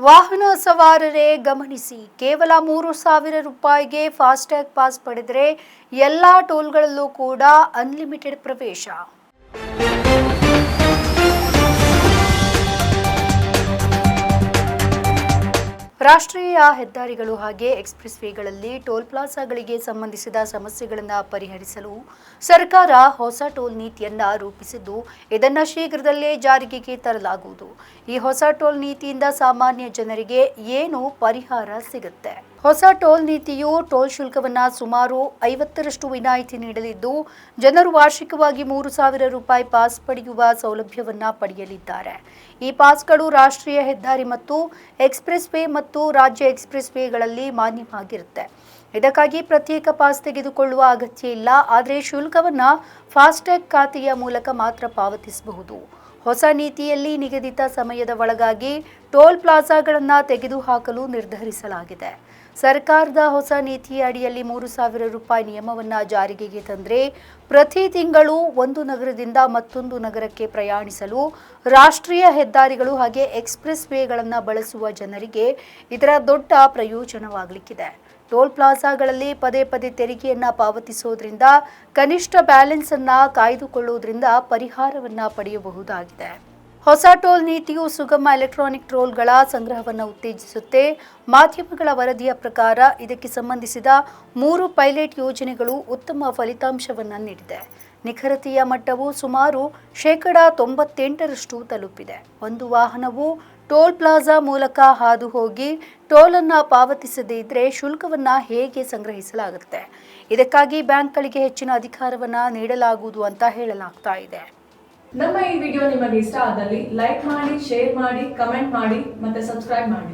ವಾಹನ ಸವಾರರೇ ಗಮನಿಸಿ, ಕೇವಲ 3,000 ರೂಪಾಯಿಗೆ ಫಾಸ್ಟ್ಯಾಗ್ ಪಾಸ್ ಪಡೆದರೆ ಎಲ್ಲ ಟೋಲ್ಗಳಲ್ಲೂ ಕೂಡ ಅನ್ಲಿಮಿಟೆಡ್ ಪ್ರವೇಶ. ರಾಷ್ಟ್ರೀಯ ಹೆದ್ದಾರಿಗಳು ಹಾಗೆ ಎಕ್ಸ್‌ಪ್ರೆಸ್ ವೇಗಳಲ್ಲಿ ಟೋಲ್ ಪ್ಲಾಜಾಗಳಿಗೆ ಸಂಬಂಧಿಸಿದ ಸಮಸ್ಯೆಗಳನ್ನು ಪರಿಹರಿಸಲು ಸರ್ಕಾರ ಹೊಸ ಟೋಲ್ ನೀತಿಯನ್ನು ರೂಪಿಸಿದ್ದು, ಇದನ್ನು ಶೀಘ್ರದಲ್ಲೇ ಜಾರಿಗೆ ತರಲಾಗುವುದು. ಈ ಹೊಸ ಟೋಲ್ ನೀತಿಯಿಂದ ಸಾಮಾನ್ಯ ಜನರಿಗೆ ಏನು ಪರಿಹಾರ ಸಿಗುತ್ತೆ? ಹೊಸ ಟೋಲ್ ನೀತಿಯು ಟೋಲ್ ಶುಲ್ಕವನ್ನು ಸುಮಾರು 50ರಷ್ಟು ವಿನಾಯಿತಿ ನೀಡಲಿದ್ದು, ಜನರು ವಾರ್ಷಿಕವಾಗಿ 3,000 ರೂಪಾಯಿ ಪಾಸ್ ಪಡೆಯುವ ಸೌಲಭ್ಯವನ್ನು ಪಡೆಯಲಿದ್ದಾರೆ. ಈ ಪಾಸ್ಗಳು ರಾಷ್ಟ್ರೀಯ ಹೆದ್ದಾರಿ ಮತ್ತು ಎಕ್ಸ್‌ಪ್ರೆಸ್ ವೇ ಮತ್ತು ರಾಜ್ಯ ಎಕ್ಸ್‌ಪ್ರೆಸ್ ವೇಗಳಲ್ಲಿ ಮಾನ್ಯವಾಗಿರುತ್ತೆ. ಇದಕ್ಕಾಗಿ ಪ್ರತ್ಯೇಕ ಪಾಸ್ ತೆಗೆದುಕೊಳ್ಳುವ ಅಗತ್ಯ ಇಲ್ಲ. ಆದರೆ ಶುಲ್ಕವನ್ನು ಫಾಸ್ಟ್ಯಾಗ್ ಖಾತೆಯ ಮೂಲಕ ಮಾತ್ರ ಪಾವತಿಸಬಹುದು. ಹೊಸ ನೀತಿಯಲ್ಲಿ ನಿಗದಿತ ಸಮಯದ ಒಳಗಾಗಿ ಟೋಲ್ ಪ್ಲಾಜಾಗಳನ್ನು ತೆಗೆದುಹಾಕಲು ನಿರ್ಧರಿಸಲಾಗಿದೆ. ಸರ್ಕಾರದ ಹೊಸ ನೀತಿಯ ಅಡಿಯಲ್ಲಿ 3,000 ರೂಪಾಯಿ ನಿಯಮವನ್ನು ಜಾರಿಗೆ ತಂದರೆ ಪ್ರತಿ ತಿಂಗಳು ಒಂದು ನಗರದಿಂದ ಮತ್ತೊಂದು ನಗರಕ್ಕೆ ಪ್ರಯಾಣಿಸಲು ರಾಷ್ಟ್ರೀಯ ಹೆದ್ದಾರಿಗಳು ಹಾಗೆ ಎಕ್ಸ್‌ಪ್ರೆಸ್ ವೇಗಳನ್ನು ಬಳಸುವ ಜನರಿಗೆ ಇದರ ದೊಡ್ಡ ಪ್ರಯೋಜನವಾಗಲಿಕ್ಕಿದೆ. ಟೋಲ್ ಪ್ಲಾಜಾಗಳಲ್ಲಿ ಪದೇ ಪದೇ ತೆರಿಗೆಯನ್ನು ಪಾವತಿಸೋದ್ರಿಂದ ಕನಿಷ್ಠ ಬ್ಯಾಲೆನ್ಸ್ ಅನ್ನು ಕಾಯ್ದುಕೊಳ್ಳುವುದರಿಂದ ಪರಿಹಾರವನ್ನು ಪಡೆಯಬಹುದಾಗಿದೆ. ಹೊಸ ಟೋಲ್ ನೀತಿಯು ಸುಗಮ ಎಲೆಕ್ಟ್ರಾನಿಕ್ ಟೋಲ್ಗಳ ಸಂಗ್ರಹವನ್ನು ಉತ್ತೇಜಿಸುತ್ತೆ. ಮಾಧ್ಯಮಗಳ ವರದಿಯ ಪ್ರಕಾರ ಇದಕ್ಕೆ ಸಂಬಂಧಿಸಿದ 3 ಪೈಲಟ್ ಯೋಜನೆಗಳು ಉತ್ತಮ ಫಲಿತಾಂಶವನ್ನು ನೀಡಿದೆ. ನಿಖರತೆಯ ಮಟ್ಟವು ಸುಮಾರು 98% ತಲುಪಿದೆ. ಒಂದು ವಾಹನವು ಟೋಲ್ ಪ್ಲಾಜಾ ಮೂಲಕ ಹಾದು ಹೋಗಿ ಟೋಲ್ ಅನ್ನು ಪಾವತಿಸದೇ ಇದ್ದರೆ ಶುಲ್ಕವನ್ನು ಹೇಗೆ ಸಂಗ್ರಹಿಸಲಾಗುತ್ತೆ? ಇದಕ್ಕಾಗಿ ಬ್ಯಾಂಕ್ಗಳಿಗೆ ಹೆಚ್ಚಿನ ಅಧಿಕಾರವನ್ನು ನೀಡಲಾಗುವುದು ಅಂತ ಹೇಳಲಾಗ್ತಾ ಇದೆ. ನಮ್ಮ ಈ ವಿಡಿಯೋ ನಿಮಗೆ ಇಷ್ಟ ಆದಲ್ಲಿ ಲೈಕ್ ಮಾಡಿ, ಶೇರ್ ಮಾಡಿ, ಕಮೆಂಟ್ ಮಾಡಿ ಮತ್ತೆ ಸಬ್ಸ್ಕ್ರೈಬ್ ಮಾಡಿ.